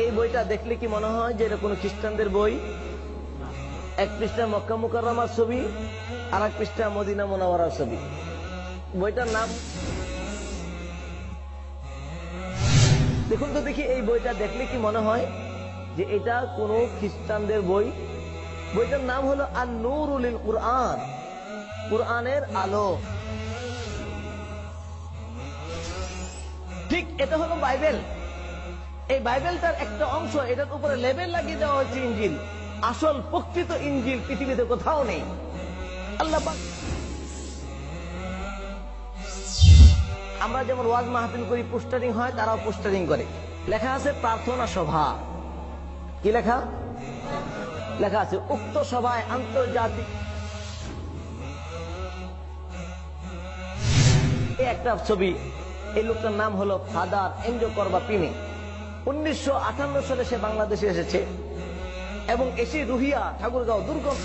এই বইটা দেখলে কি মনে হয় যে এটা কোনো খ্রিস্টানদের বই? এক পৃষ্ঠা মক্কা মুকাররমার ছবি, আর এক পৃষ্ঠা মদিনা মুনাওয়ারার ছবি। বইটার নাম দেখুন তো দেখি, এই বইটা দেখলে কি মনে হয় যে এটা কোনো খ্রিস্টানদের বই? বইটার নাম হলো আন-নূরুল কুরআন, কুরআনের আলো। ঠিক এটা হলো বাইবেল। এই বাইবেলটার একটা অংশ, এটার উপরে লেবেল লাগিয়ে দেওয়া হয়েছে ইনজিল। আসল প্রকৃত ইনজিল পৃথিবীতে কোথাও নেই। আল্লাহ পাক, আমরা যেমন ওয়াজ মাহফিল করি, পোস্টারিং হয়, তারাও পোস্টারিং করে। লেখা আছে প্রার্থনা সভা। কি লেখা? লেখা আছে উক্ত সভায় আন্তর্জাতিক একটা ছবি। এই লোকটার নাম হলো ফাদার এনজো করবা পিনে। 1958 সালে সে বাংলাদেশে এসেছে এবং এসে রুহিয়া ঠাকুরগাঁও দুর্গম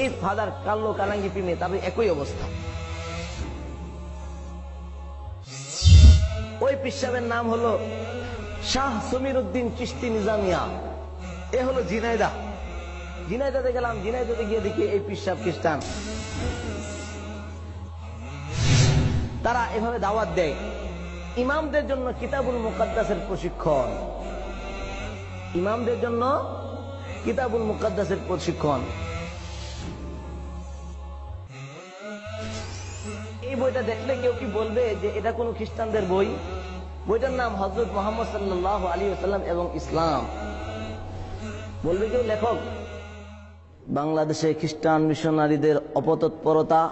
এই ফাদার কাল্লো কালাঙ্গি পিনে, তাদের একই অবস্থা। ওই পিসাবের নাম হলো শাহ সমীর উদ্দিন চিশতি নিজামিয়া। এ হলো ঝিনাইদহ। ঝিনাইদহে গেলাম, ঝিনাইদহে গিয়ে দেখি এই পিসাব খ্রিস্টান। তারা এভাবে দাওয়াত দেয় ইমামদের জন্য কিতাবুল মুকাদ্দাসের প্রশিক্ষণ। ইমামদের জন্য কিতাবুল মুকাদ্দাসের প্রশিক্ষণ। এই বইটা দেখলে কেউ কি বলবে যে এটা কোনো খ্রিস্টানদের বই? বইটার নাম হযরত মুহাম্মদ সাল্লাল্লাহু আলাইহি ওয়াসাল্লাম এবং ইসলাম। বলবে কেউ লেখক? বাংলাদেশে খ্রিস্টান মিশনারিদের অপতৎপরতা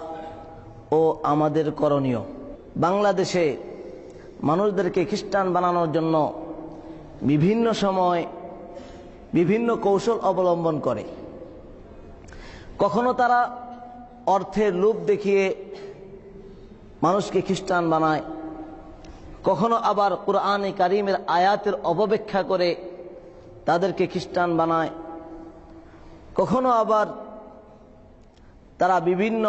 ও আমাদের করণীয়। বাংলাদেশে মানুষদেরকে খ্রিস্টান বানানোর জন্য বিভিন্ন সময় বিভিন্ন কৌশল অবলম্বন করে। কখনো তারা অর্থের লোভ দেখিয়ে মানুষকে খ্রিস্টান বানায়, কখনো আবার কুরআনে কারীমের আয়াতের অপব্যাখ্যা করে তাদেরকে খ্রিস্টান বানায়, কখনো আবার তারা বিভিন্ন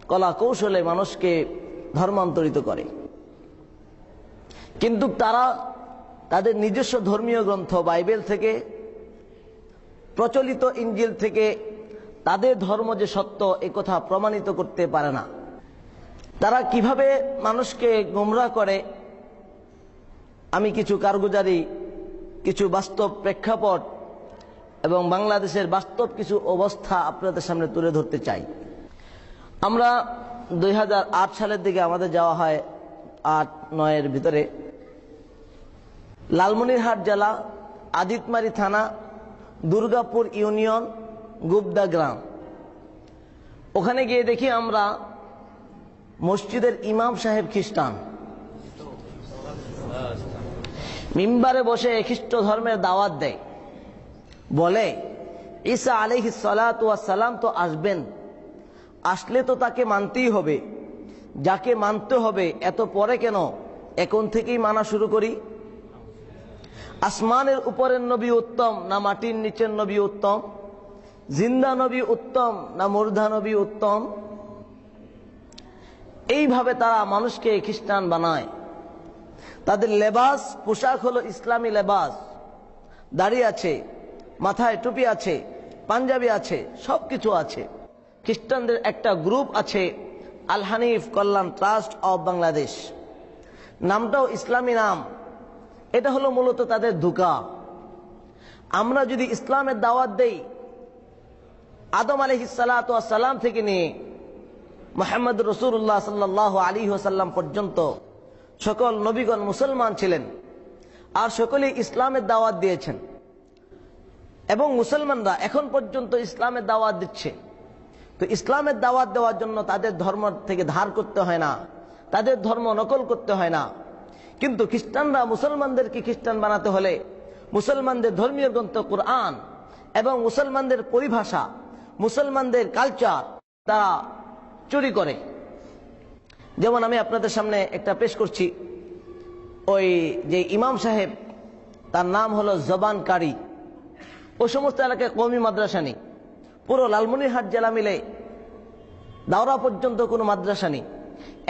কলা কৌশলে মানুষকে ধর্মান্তরিত করে। কিন্তু তারা তাদের নিজস্ব ধর্মীয় গ্রন্থ বাইবেল থেকে, প্রচলিত ইনজিল থেকে তাদের ধর্ম যে সত্য এ কথা প্রমাণিত করতে পারে না। তারা কিভাবে মানুষকে গোমরাহ করে, আমি কিছু কারগুজারি, কিছু বাস্তব প্রেক্ষাপট এবং বাংলাদেশের বাস্তব কিছু অবস্থা আপনাদের সামনে তুলে ধরতে চাই। আমরা 2008 সালের দিকে আমাদের যাওয়া হয়, 8-9 এর ভিতরে লালমনিরহাট জেলা, আদিতমারি থানা, দুর্গাপুর ইউনিয়ন, গুবদা গ্রাম। ওখানে গিয়ে দেখি আমরা মসজিদের ইমাম সাহেব খ্রিস্টান। মিম্বারে বসে খ্রিস্ট ধর্মের দাওয়াত দেয়, বলে ঈসা আলাইহিস সালাতু ওয়াস সালাম তো আসবেন, আসলে তো তাকে মানতেই হবে। যাকে মানতে হবে এত পরে কেন, এখন থেকেই মানা শুরু করি। আসমানের উপরের নবী উত্তম না মাটির নিচের নবী উত্তম? জিন্দা নবী উত্তম না মুর্দা নবী উত্তম? এইভাবে তারা মানুষকে খ্রিস্টান বানায়। তাদের লেবাস পোশাক হলো ইসলামী লেবাস। দাড়ি আছে, মাথায় টুপি আছে, পাঞ্জাবি আছে, সবকিছু আছে। খ্রিস্টানদের একটা গ্রুপ আছে, আল হানিফ কল্যাণ ট্রাস্ট অব বাংলাদেশ। নামটাও ইসলামী নাম। এটা হলো মূলত তাদের ধোঁকা। আমরা যদি ইসলামের দাওয়াত দেই, আদম আলাইহিস সালাতু ওয়াস সালাম থেকে নিয়ে মুহাম্মদ রাসূলুল্লাহ সাল্লাল্লাহু আলাইহি ওয়াসাল্লাম পর্যন্ত সকল নবীগণ মুসলমান ছিলেন আর সকলেই ইসলামের দাওয়াত দিয়েছেন, এবং মুসলমানরা এখন পর্যন্ত ইসলামের দাওয়াত দিচ্ছে। তো ইসলামের দাওয়াত দেওয়ার জন্য তাদের ধর্ম থেকে ধার করতে হয় না, তাদের ধর্ম নকল করতে হয় না। কিন্তু খ্রিস্টানরা মুসলমানদেরকে খ্রিস্টান বানাতে হলে মুসলমানদের ধর্মীয় গ্রন্থ কুরআন এবং মুসলমানদের পরিভাষা, মুসলমানদের কালচার তারা চুরি করে। যেমন আমি আপনাদের সামনে একটা পেশ করছি। ওই যে ইমাম সাহেব, তার নাম হলো জবান কারি। ওই সমস্ত এলাকায় কওমি মাদ্রাসা নেই। পুরো লালমনিরহাট জেলা মিলে দাওরা পর্যন্ত কোনো মাদ্রাসা নেই।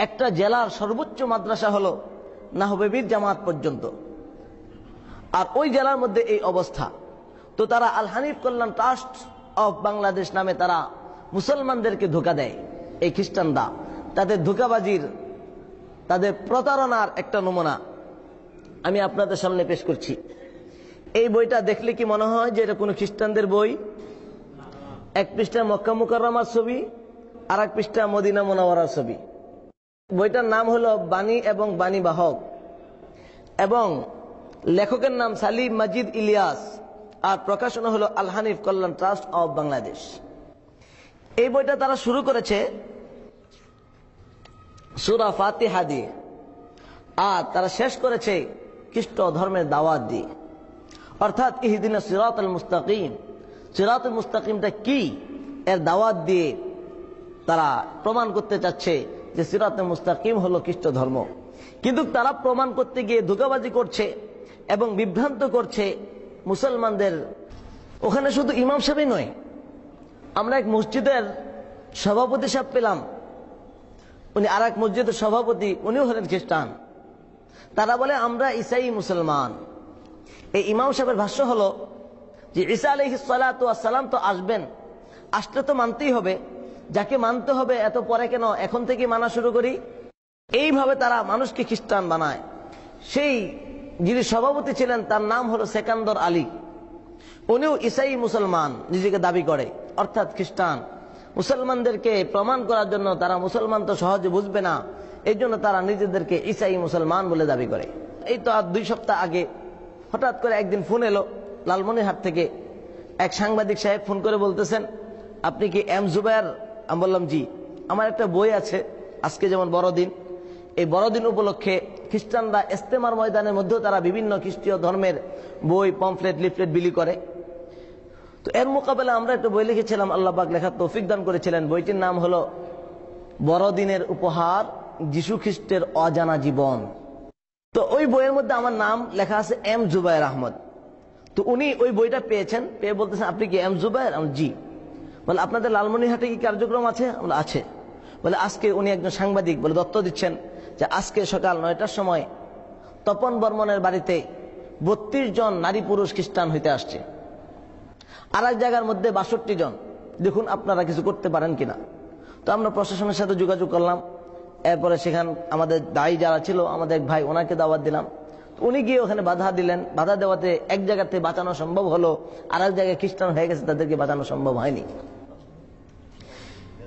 একটা জেলার সর্বোচ্চ মাদ্রাসা হলো নাহবেবীর জামাত পর্যন্ত। আর ওই জেলার মধ্যে এই অবস্থা। তো তারা আল হানিফ কল্যাণ ট্রাস্ট অফ বাংলাদেশ নামে তারা মুসলমানদেরকে ধোঁকা দেয়। এই খ্রিস্টানরা তাদের ধোঁকাবাজির, তাদের প্রতারণার একটা নমুনা আমি আপনাদের সামনে পেশ করছি। এই বইটা দেখলে কি মনে হয় যে এটা কোনো খ্রিস্টানদের বই? এক পৃষ্ঠা মক্কা মুকাররমার ছবি, আর এক পৃষ্ঠা মদিনা মুনাওয়ারার ছবি। বইটার নাম হলো বাণী এবং বাণী বাহক, এবং লেখকের নাম সালিম মাজিদ ইলিয়াস, আর প্রকাশনা হলো আল হানিফ কল্যাণ ট্রাস্ট অফ বাংলাদেশ। এই বইটা তারা শুরু করেছে সূরা ফাতিহা দিয়ে, আর তারা শেষ করেছে খ্রিস্ট ধর্মের দাওয়াত দিয়ে, অর্থাৎ ইহদিনাস সিরাতাল মুস্তাকিম। সিরাতুল মুস্তাকিমটা কি এর দাওয়াত দিয়ে তারা প্রমাণ করতে চাচ্ছে যে সিরাতুল মুস্তাকিম হলো খ্রিস্ট ধর্ম। কিন্তু তারা প্রমাণ করতে গিয়ে ধোঁকাবাজি করছে এবং বিভ্রান্ত করছে মুসলমানদের। ওখানে শুধু ইমাম সাহেবই নয়, আমরা এক মসজিদের সভাপতি সাহেব পেলাম, উনি আর এক মসজিদের সভাপতি, উনিও হলেন খ্রিস্টান। তারা বলে আমরা ঈসাই মুসলমান। এই ইমাম সাহেবের ভাষ্য হলো যে ঈসা আলাইহিস সালাতু ওয়াস সালাম তো আসবেন, আসলে তো মানতেই হবে, যাকে মানতে হবে এত পরে কেন, এখন থেকে মানা শুরু করি। এইভাবে তারা মানুষকে খ্রিস্টান বানায়। সেই যিনি সভাপতি ছিলেন তার নাম হলো সেকান্দর আলী, উনিও ঈসাই মুসলমান নিজেকে দাবি করে, অর্থাৎ খ্রিস্টান। মুসলমানদেরকে প্রমাণ করার জন্য, তারা মুসলমান তো সহজে বুঝবে না, এই জন্য তারা নিজেদেরকে ঈসাই মুসলমান বলে দাবি করে। এই তো আর 2 সপ্তাহ আগে হঠাৎ করে একদিন ফোন এলো লালমনিরহাট থেকে। এক সাংবাদিক সাহেব ফোন করে বলতেছেন, আপনি কি এম জুবায়ের? আমি বললাম জি। আমার একটা বই আছে, আজকে যেমন বড়দিন, এই বড়দিন উপলক্ষে খ্রিস্টানরা ইস্তেমার ময়দানের মধ্যেও তারা বিভিন্ন খ্রিস্টীয় ধর্মের বই, পমফ্লেট, লিফলেট বিলি করে। তো এর মোকাবেলা আমরা একটা বই লিখেছিলাম, আল্লাহ পাক লেখার তৌফিক দান করেছিলেন। বইটির নাম হলো বড়দিনের উপহার, যিশু খ্রিস্টের অজানা জীবন। তো ওই বইয়ের মধ্যে আমার নাম লেখা আছে এম জুবায়ের আহমদ। তো উনি ওই বইটা পেয়েছেন, পেয়ে বলতেছেন, আপনি কি এম জুবায়ের? জি। বলে আপনাদের লালমনিরহাটে কি কার্যক্রম আছে? আছে। বলে আজকে উনি একজন সাংবাদিক, বলে দত্ত দিচ্ছেন যে আজকে সকাল 9টার সময় তপন বর্মনের বাড়িতে 32 জন নারী পুরুষ খ্রিস্টান হইতে আসছে, আর এক জায়গার মধ্যে 62 জন। দেখুন আপনারা কিছু করতে পারেন কিনা। তো আমরা প্রশাসনের সাথে যোগাযোগ করলাম। এরপরে সেখান আমাদের দায়ী যারা ছিল, আমাদের এক ভাই, ওনাকে দাওয়াত দিলাম। উনি গিয়ে ওখানে বাধা দিলেন। বাধা দেওয়াতে এক জায়গাতে বাঁচানো সম্ভব হলো, আর এক জায়গায় খ্রিস্টান হয়ে গেছে, তাদেরকে বাঁচানো সম্ভব হয়নি।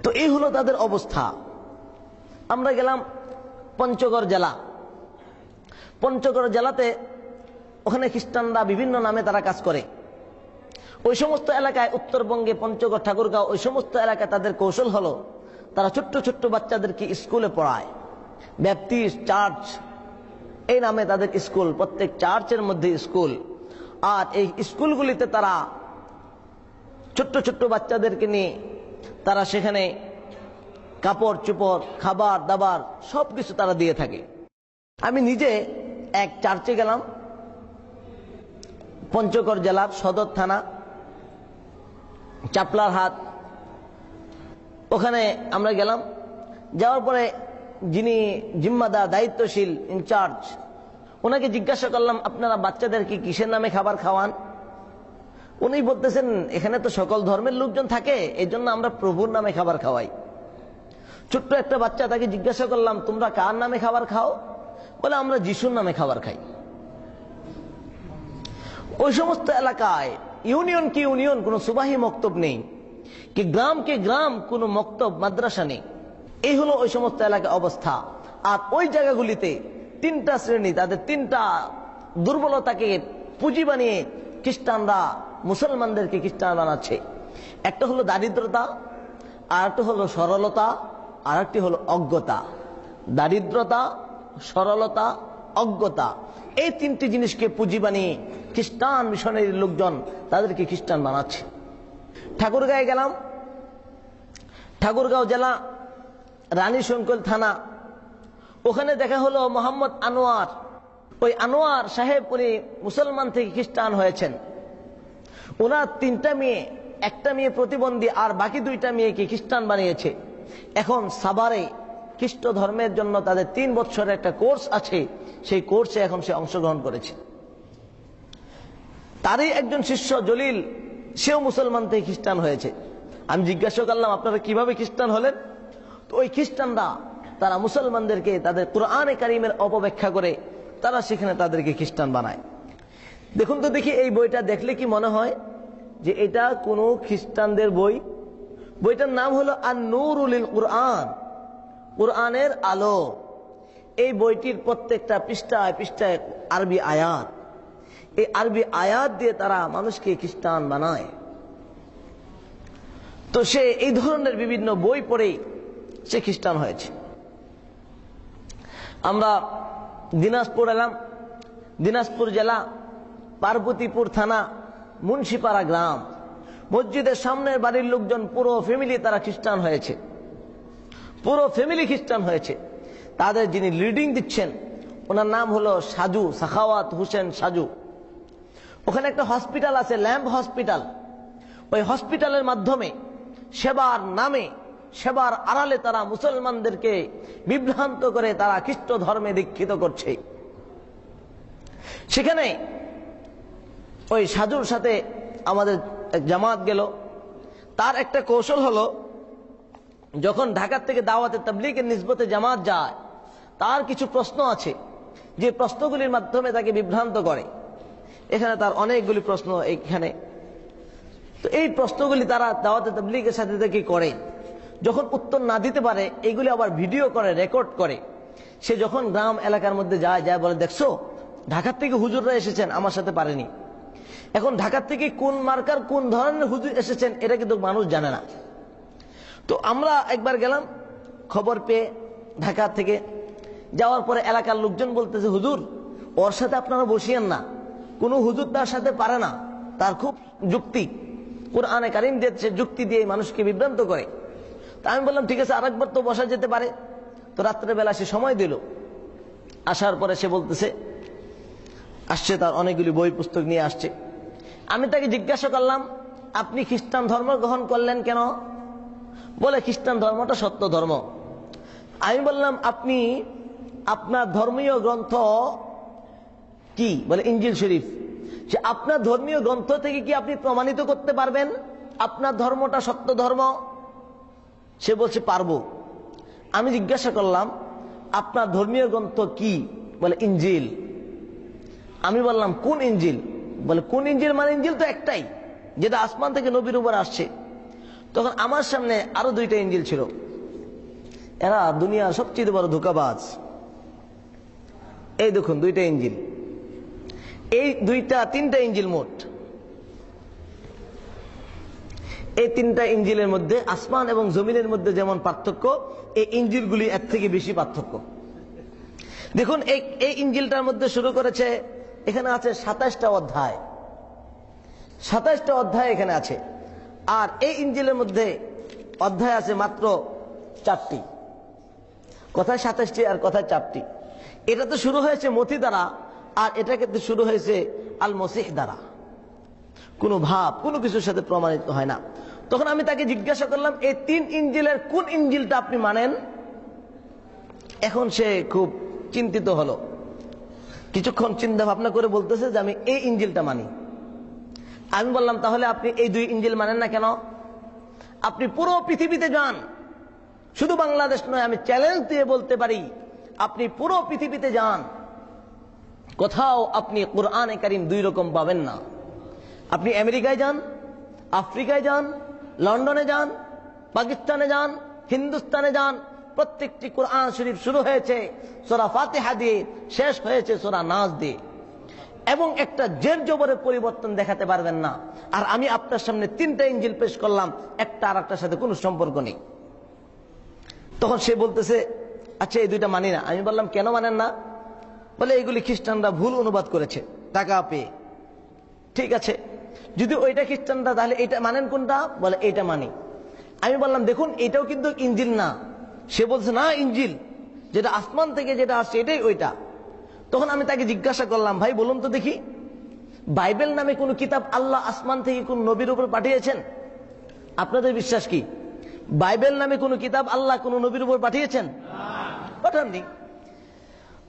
তো এই হলো তাদের অবস্থা। আমরা গেলাম পঞ্চগড় জেলা। পঞ্চগড় জেলাতে ওখানে খ্রিস্টানরা বিভিন্ন নামে তারা কাজ করে। ওই সমস্ত এলাকায়, উত্তরবঙ্গে পঞ্চগড়, ঠাকুরগাঁও, ওই সমস্ত এলাকায় তাদের কৌশল হলো তারা ছোট্ট ছোট্ট বাচ্চাদেরকে স্কুলে পড়ায়। ব্যাপটিস্ট চার্চ এই নামে তাদের স্কুল, প্রত্যেক চার্চের মধ্যে স্কুল। আর এই স্কুলগুলিতে তারা ছোট্ট ছোট্ট বাচ্চাদেরকে নিয়ে তারা সেখানে কাপড় চোপড়, খাবার দাবার সবকিছু তারা দিয়ে থাকে। আমি নিজে এক চার্চে গেলাম, পঞ্চগড় জেলার সদর থানা চাপলার হাট। ওখানে আমরা গেলাম। যাওয়ার পরে যিনি জিম্মাদার, দায়িত্বশীল, ইনচার্জ, ওনাকে জিজ্ঞাসা করলাম, আপনারা বাচ্চাদেরকে কিসের নামে খাবার খাওয়ান? উনি বলতেছেন, এখানে তো সকল ধর্মের লোকজন থাকে, এই জন্য আমরা প্রভুর নামে খাবার খাওয়াই। ছোট্ট একটা বাচ্চা, তাকে জিজ্ঞাসা করলাম, তোমরা কার নামে খাবার খাও? বলে আমরা যিশুর নামে খাবার খাই। ওই সমস্ত এলাকায় ইউনিয়ন কি ইউনিয়ন, কোন সুবাহি মক্তব নেই, কি গ্রাম কোন মক্তব মাদ্রাসা নেই। এই হলো ওই সমস্ত এলাকার অবস্থা। আর ওই জায়গাগুলিতে 3টা শ্রেণী, তাদের 3টা দুর্বলতাকে পুঁজি বানিয়ে খ্রিস্টানরা মুসলমানদেরকে খ্রিস্টান বানাচ্ছে। একটা হলো দারিদ্রতা, আর একটা হলো সরলতা, আর একটি হলো অজ্ঞতা। দারিদ্রতা, সরলতা, অজ্ঞতা, এই 3টি জিনিসকে পুঁজি বানিয়ে খ্রিস্টান মিশনারি লোকজন তাদেরকে খ্রিস্টান বানাচ্ছে। ঠাকুরগাঁয়ে গেলাম। ঠাকুরগাঁও জেলা, রানী শঙ্কল থানা। ওখানে দেখা হলো মোহাম্মদ আনোয়ার। ওই আনোয়ার সাহেব উনি মুসলমান থেকে খ্রিস্টান হয়েছেন। ওনার 3টা মেয়ে, একটা মেয়ে প্রতিবন্ধী, আর বাকি 2টা মেয়েকে খ্রিস্টান বানিয়েছে। এখন সাভারে খ্রিস্ট ধর্মের জন্য তাদের 3 বছরের একটা কোর্স আছে, সেই কোর্সে এখন সে অংশগ্রহণ করেছে। তারই একজন শিষ্য জলিল, সেও মুসলমান থেকে খ্রিস্টান হয়েছে। আমি জিজ্ঞাসা করলাম আপনারা কিভাবে খ্রিস্টান হলেন? তো ওই খ্রিস্টানরা তারা মুসলমানদেরকে তাদের কোরআনে কারিমের অপব্যাখ্যা করে তারা সেখানে তাদেরকে খ্রিস্টান বানায়। দেখুন তো দেখি, এই বইটা দেখলে কি মনে হয় যে এটা কোনো খ্রিস্টানদের বই? বইটার নাম হলো আন-নূরুল কুরআন, কোরআনের আলো। এই বইটির প্রত্যেকটা পৃষ্ঠায় পৃষ্ঠায় আরবি আয়াত। এই আরবি আয়াত দিয়ে তারা মানুষকে খ্রিস্টান বানায়। তো সে এই ধরনের বিভিন্ন বই পড়েই সে খ্রিস্টান হয়েছে। আমরা দিনাজপুর এলাম, দিনাজপুর জেলা, পার্বতীপুর থানা, মুন্সিপাড়া গ্রাম। মসজিদের সামনের বাড়ির লোকজন পুরো ফ্যামিলি তারা খ্রিস্টান হয়েছে, পুরো ফ্যামিলি খ্রিস্টান হয়েছে। তাদের যিনি লিডিং দিচ্ছেন ওনার নাম হলো সাজু, সাখাওয়াত হোসেন সাজু। ওখানে একটা হসপিটাল আছে, ল্যাম্প হসপিটাল। ওই হসপিটালের মাধ্যমে সেবার নামে, সেবার আড়ালে তারা মুসলমানদেরকে বিভ্রান্ত করে তারা খ্রিস্ট ধর্মে দীক্ষিত করছে। সেখানে ওই সাজুর সাথে আমাদের জামাত গেল। তার একটা কৌশল হলো, যখন ঢাকার থেকে দাওয়াতে তাবলীগের নিসবতে জামাত যায়, তার কিছু প্রশ্ন আছে যে প্রশ্নগুলির মাধ্যমে তাকে বিভ্রান্ত করে। এখানে তার অনেকগুলি প্রশ্ন এইখানে। তো এই প্রশ্নগুলি তারা দাওয়াতে তাবলীগের সাথে থেকে করে, যখন উত্তর না দিতে পারে এগুলি আবার ভিডিও করে, রেকর্ড করে। সে যখন গ্রাম এলাকার মধ্যে যায়, বলে দেখছো ঢাকার থেকে হুজুররা এসেছেন, আমার সাথে পারেনি। এখন ঢাকার থেকে কোন মার্কার কোন ধরনের হুজুর এসেছেন এটা কিন্তু মানুষ জানে না। তো আমরা একবার গেলাম খবর পেয়ে ঢাকা থেকে। যাওয়ার পরে এলাকার লোকজন বলতেছে, হুজুর ওর সাথে আপনারা বসিয়েন না, কোনো হুজুর তার সাথে পারে না, তার খুব যুক্তি, কোরআনে কারিম দিয়ে সে যুক্তি দিয়ে মানুষকে বিভ্রান্ত করে। তা আমি বললাম ঠিক আছে, আরেকবার তো বসা যেতে পারে। তো রাত্রেবেলা সে সময় দিল। আসার পরে সে বলতেছে, আসছে তার অনেকগুলি বই পুস্তক নিয়ে আসছে। আমি তাকে জিজ্ঞাসা করলাম, আপনি খ্রিস্টান ধর্ম গ্রহণ করলেন কেন? বলে খ্রিস্টান ধর্মটা সত্য ধর্ম। আমি বললাম আপনি আপনার ধর্মীয় গ্রন্থ কি? বলে ইনজিল শরীফ। যে আপনার ধর্মীয় গ্রন্থ থেকে কি আপনি প্রমাণিত করতে পারবেন আপনার ধর্মটা সত্য ধর্ম? সে বলছে পারবো। আমি জিজ্ঞাসা করলাম আপনার ধর্মীয় গ্রন্থ কি? বলে ইনজিল। আমি বললাম কোন ইনজিল? বলে কোন ইনজিল? মানে ইনজিল তো একটাই, যেটা আসমান থেকে নবীর উপর আসছে। তখন আমার সামনে আরো 2টা ইনজিল ছিল। এরা দুনিয়ার সবচেয়ে বড় ধোঁকাবাজ। এই দেখুন 2টা ইনজিল, এই 3টা ইনজিল মোট। এই 3টা ইনজিলের মধ্যে আসমান এবং জমিনের মধ্যে যেমন পার্থক্য, এই ইনজিলগুলি এর থেকে বেশি পার্থক্য। দেখুন এই ইনজিলটার মধ্যে শুরু করেছে, এখানে আছে 27টা অধ্যায়, 27টা অধ্যায় এখানে আছে। আর এই ইনজিলের মধ্যে অধ্যায় আছে মাত্র 4টি। কথায় 27টি আর কথায় 4টি। এটা তো শুরু হয়েছে মথি দ্বারা, আর এটা কিন্তু শুরু হয়েছে আল মসিহ দ্বারা। কোনো ভাব কোনো কিছুর সাথে প্রমাণিত হয় না। তখন আমি তাকে জিজ্ঞাসা করলাম, এই 3 ইনজিলের কোন ইনজিলটা আপনি মানেন? এখন সে খুব চিন্তিত হলো। কিছুক্ষণ চিন্তা ভাবনা করে বলতেছে যে আমি এই ইনজিলটা মানি। আমি বললাম তাহলে আপনি এই 2 ইনজিল মানেন না কেন? আপনি পুরো পৃথিবীতে যান, শুধু বাংলাদেশ নয়, আমি চ্যালেঞ্জ দিয়ে বলতে পারি আপনি পুরো পৃথিবীতে যান, কোথাও আপনি কোরআনে কারিম 2 রকম পাবেন না। আপনি আমেরিকায় যান, আফ্রিকায় যান, লন্ডনে যান, পাকিস্তানে যান, হিন্দুস্তানে যান, প্রত্যেকটি কোরআন শরীফ শুরু হয়েছে সূরা ফাতিহা দিয়ে, শেষ হয়েছে সূরা নাস দিয়ে, এবং একটা জের জবরের পরিবর্তন দেখাতে পারবেন না। আর আমি আপনার সামনে 3টা ইনজিল পেশ করলাম, একটা আর একটার সাথে কোনো সম্পর্ক নেই। তখন সে বলতেছে আচ্ছা এই 2টা মানি না। আমি বললাম কেন মানেন না? বলে এগুলি খ্রিস্টানরা ভুল অনুবাদ করেছে টাকা পেয়ে। ঠিক আছে, যদি ওইটা খ্রিস্টানরা, তাহলে এটা মানেন কোনটা? বলে এইটা মানি। আমি বললাম দেখুন এটাও কিন্তু ইনজিল না। সে বলছে না ইনজিল, যেটা আসমান থেকে যেটা আসছে এটাই ওইটা। তখন আমি তাকে জিজ্ঞাসা করলাম, ভাই বলুন তো দেখি, বাইবেল নামে কোন কিতাব আল্লাহ আসমান থেকে কোন নবীর উপর পাঠিয়েছেন? আপনাদের বিশ্বাস কি বাইবেল নামে কোন কিতাব আল্লাহ কোন নবীর উপর পাঠিয়েছেন? পাঠাননি।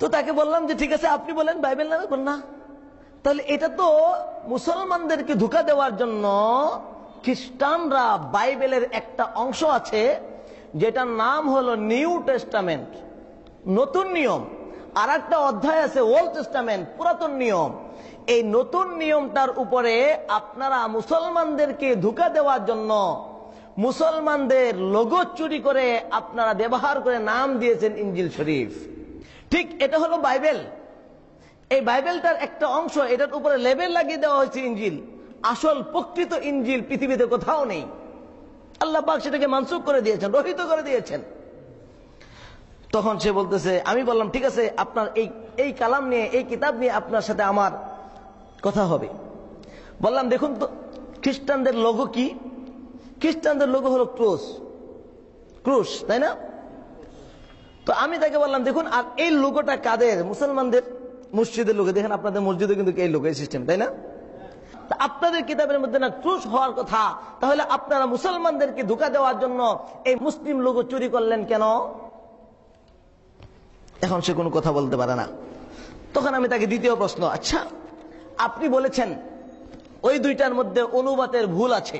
তো তাকে বললাম যে ঠিক আছে আপনি বলেন বাইবেল নামে, বল না তাহলে এটা তো মুসলমানদেরকে ধোঁকা দেওয়ার জন্য খ্রিস্টানরা বাইবেলের একটা অংশ আছে যেটার নাম হলো নিউ টেস্টামেন্ট, নতুন নিয়ম, আর একটা অধ্যায় আছে ওল্ড টেস্টামেন্ট, পুরাতন নিয়ম। এই নতুন নিয়মটার উপরে আপনারা মুসলমানদেরকে ধোঁকা দেওয়ার জন্য মুসলমানদের লোগো চুরি করে আপনারা ব্যবহার করে নাম দিয়েছেন ইনজিল শরীফ। ঠিক এটা হলো বাইবেল। এই বাইবেলটার একটা অংশ, এটার উপরে লেবেল লাগিয়ে দেওয়া হয়েছে ইনজিল। আসল প্রকৃত ইনজিল পৃথিবীতে কোথাও নেই। আল্লাহ পাক সেটাকে মানসুখ করে দিয়েছেন, রহিত করে দিয়েছেন। তখন সে বলতেছে, আমি বললাম ঠিক আছে আপনার এই কালাম নিয়ে, এই কিতাব নিয়ে আপনার সাথে আমার কথা হবে। বললাম দেখুন তো খ্রিস্টানদের লোগো কি? খ্রিস্টানদের লোগো হলো ক্রুশ, তাই না? তো আমি তাকে বললাম দেখুন, আর এই লোগোটা কাদের? মুসলমানদের মসজিদের লোগো। দেখেন আপনাদের মসজিদে কিন্তু এই লোগো, এই সিস্টেম, তাই না? আপনাদের কিতাবের মধ্যে না ক্রুশ হওয়ার কথা, তাহলে আপনারা মুসলমানদেরকে ধোঁকা দেওয়ার জন্য এই মুসলিম লোগো চুরি করলেন কেন? এখন সে কোনো কথা বলতে পারে না। তখন আমি তাকে দ্বিতীয় প্রশ্ন, আচ্ছা আপনি বলেছেন ওই দুইটার মধ্যে অনুবাদের ভুল আছে,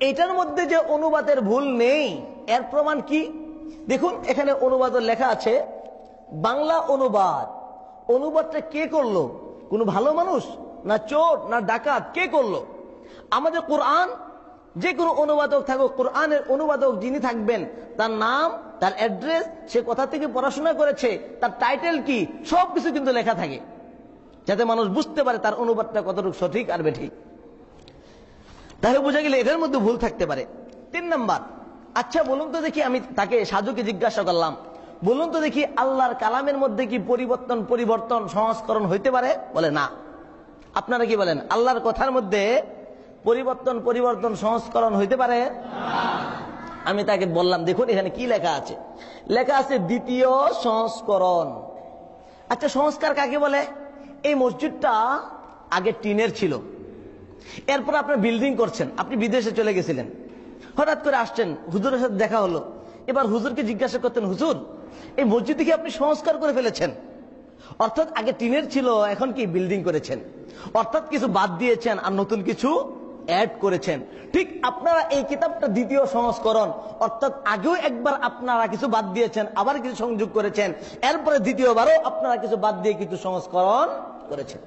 এটার মধ্যে যে অনুবাদের ভুল নেই এর প্রমাণ কি? দেখুন এখানে অনুবাদ লেখা আছে বাংলা অনুবাদ। অনুবাদটা কে করলো? কোনো ভালো মানুষ না চোর না ডাকাত? কে করলো? আমাদের কোরআন, যে কোনো অনুবাদক থাকুক, কোরআনের অনুবাদক যিনি থাকবেন তার নাম, তার অ্যাড্রেস, সে কোথা থেকে পড়াশোনা করেছে, তার টাইটেল কি, সবকিছু কিন্তু লেখা থাকে, যাতে মানুষ বুঝতে পারে তার অনুবাদটা কতটুকু সঠিক আর বেঠিক। তাহলে বোঝা গেলে এটার মধ্যে ভুল থাকতে পারে। 3 নাম্বার, আচ্ছা বলুন তো দেখি, আমি তাকে সাধুকে জিজ্ঞাসা করলাম, বলুন তো দেখি আল্লাহর কালামের মধ্যে কি পরিবর্তন সংস্করণ হইতে পারে? বলে না। আপনারা কি বলেন, আল্লাহর কথার মধ্যে পরিবর্তন সংস্করণ হইতে পারে? আমি তাকে বললাম দেখুন এখানে কি লেখা আছে। লেখা আছে দ্বিতীয় সংস্করণ। আচ্ছা সংস্কার কাকে বলে? এই মসজিদটা আগে টিনের ছিল, এরপর আপনার বিল্ডিং করছেন, আপনি বিদেশে চলে গেছিলেন, হঠাৎ করে আসছেন, হুজুরের সাথে দেখা হলো, এবার হুজুরকে জিজ্ঞাসা করতেন, হুজুর এই মসজিদে কি আপনি সংস্কার করে ফেলেছেন? অর্থাৎ আগে টিনের ছিল, এখন কি বিল্ডিং করেছেন, অর্থাৎ কিছু বাদ দিয়েছেন আর নতুন কিছু অ্যাড করেছেন। ঠিক আপনারা এই কিতাবটা দ্বিতীয় সংস্করণ, অর্থাৎ আগেও একবার আপনারা কিছু বাদ দিয়েছেন, আবার কিছু সংযোগ করেছেন, এরপরে দ্বিতীয়বারও আপনারা কিছু বাদ দিয়ে কিছু সংস্করণ করেছেন।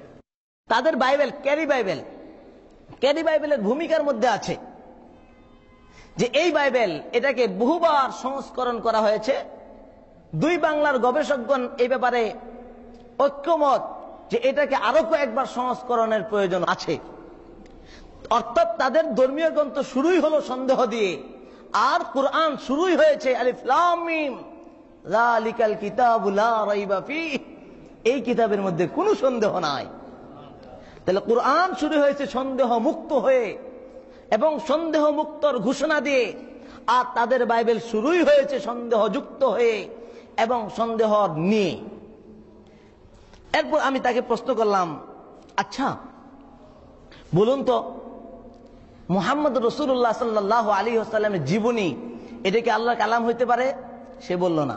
তাদের বাইবেল ক্যারি বাইবেলের ভূমিকার মধ্যে আছে যে এই বাইবেল, এটাকে বহুবার সংস্করণ করা হয়েছে। 2 বাংলার গবেষকগণ এই ব্যাপারে ঐক্যমত যে এটাকে আরো কয়েকবার সংস্করণের প্রয়োজন আছে। অর্থাৎ তাদের ধর্মীয় গ্রন্থ শুরুই হলো সন্দেহ দিয়ে, আর কোরআন শুরুই হয়েছে আলিফ লাম মিম যালিকাল কিতাবু লা রাইবা ফীহ, এই কিতাবের মধ্যে কোনো সন্দেহ নাই। তাহলে কোরআন শুরু হয়েছে সন্দেহ মুক্ত হয়ে এবং সন্দেহ মুক্তর ঘোষণা দিয়ে, আর তাদের বাইবেল শুরুই হয়েছে সন্দেহ যুক্ত হয়ে এবং সন্দেহ নিয়ে। এরপর আমি তাকে প্রশ্ন করলাম, আচ্ছা বলুন তো মুহাম্মদ রাসূলুল্লাহ সাল্লাল্লাহু আলাইহি ওয়াসাল্লামের জীবনী, এটা কি আল্লাহর কালাম হইতে পারে? সে বলল না।